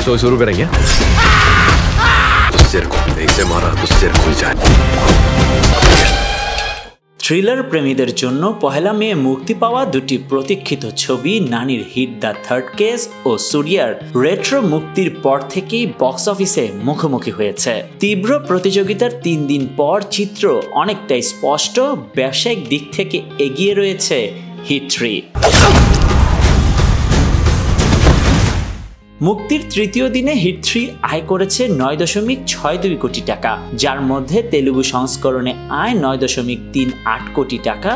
तो शुरू करेंगे। तो सिर को एक से मारा तो सिर खुल जाए। থ্রিলার প্রেমীদের জন্য পহেলা মে মুক্তি পাওয়া দুটি প্রতীক্ষিত ছবি নানির হিট দ্য থার্ড কেস ও সূর্যার রেট্রো মুক্তির পর থেকেই বক্স অফিসে মুখোমুখি হয়েছে। তীব্র প্রতিযোগিতার 3 দিন পর চিত্র অনেকটাই স্পষ্ট, ব্যবসায়িক দিক থেকে এগিয়ে রয়েছে হিট 3। মুক্তির তৃতীয় দিনে হিট 3 আয় করেছে 9.62 কোটি টাকা, যার মধ্যে তেলুগু সংস্করণে আয় 9.38 কোটি টাকা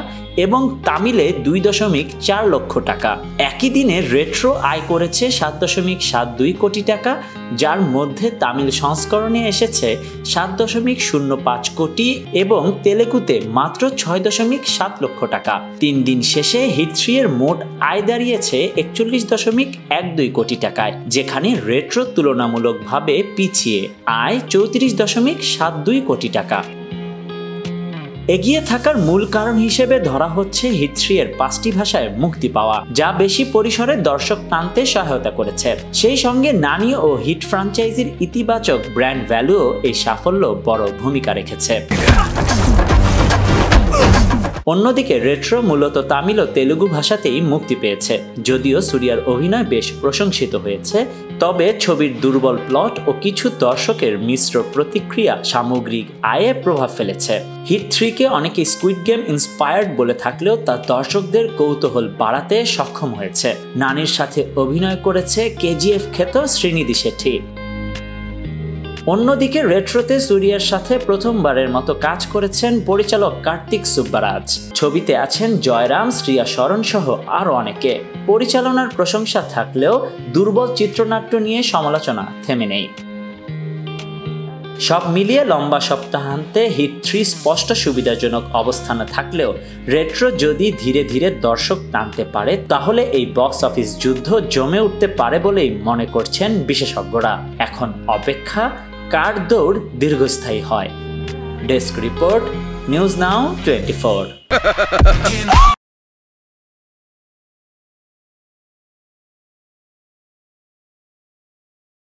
এবং তামিলে 2.42 লক্ষ টাকা। একই দিনে রেট্রো আয় করেছে 7.72 কোটি টাকা, যার মধ্যে তামিল সংস্করণে এসেছে 7.05 কোটি এবং তেলেগুতে মাত্র 6.7 লক্ষ টাকা। 3 দিন শেষে হিট 3 এর মোট আয় দাঁড়িয়েছে 41.12 কোটি টাকায়, যেখানে রেট্রো তুলনামূলকভাবে পিছিয়ে, আয় 34.72 কোটি টাকা। এগিয়ে থাকার মূল কারণ হিসেবে ধরা হচ্ছে হিট 3 এর 5টি ভাষায় মুক্তি পাওয়া, যা বেশি পরিসরে দর্শক টানতে সহায়তা করেছে। সেই সঙ্গে নানি ও হিট ফ্র্যাঞ্চাইজির ইতিবাচক ব্র্যান্ড ভ্যালুও এই সাফল্য বড় ভূমিকা রেখেছে। অন্যদিকে রেট্রো মূলত তামিল ও তেলুগু ভাষাতেই মুক্তি পেয়েছে। যদিও সূর্যার অভিনয় বেশ প্রশংসিত হয়েছে, তবে ছবির দুর্বল প্লট ও কিছু দর্শকের মিশ্র প্রতিক্রিয়া সামগ্রিক আয়ে প্রভাব ফেলেছে। হিট 3-কে অনেকে স্কুইড গেম ইন্সপায়ার্ড বলে থাকলেও তা দর্শকদের কৌতূহল বাড়াতে সক্ষম হয়েছে। নানির সাথে অভিনয় করেছে কেজিএফ খ্যাত শ্রীনিধি শেঠি। অন্যদিকে রেট্রোতে সূর্যার সাথে প্রথমবারের মতো কাজ করেছেন পরিচালক কার্তিক সুব্বারাজ। ছবিতে আছেন জয়রাম, শ্রিয়া শরণ সহ আরও অনেকে। পরিচালনার প্রশংসা থাকলেও দুর্বল চিত্রনাট্য নিয়ে সমালোচনা থেমে নেই। সব মিলিয়ে লম্বা সপ্তাহান্তে হিট 3 স্পষ্ট সুবিধাজনক অবস্থানে থাকলেও রেট্রো যদি ধীরে ধীরে দর্শক টানতে পারে, তাহলে এই বক্স অফিস যুদ্ধ জমে উঠতে পারে বলেই মনে করছেন বিশেষজ্ঞরা। এখন অপেক্ষা কার দৌড় দীর্ঘস্থায়ী হয়। Desk report, news now 24।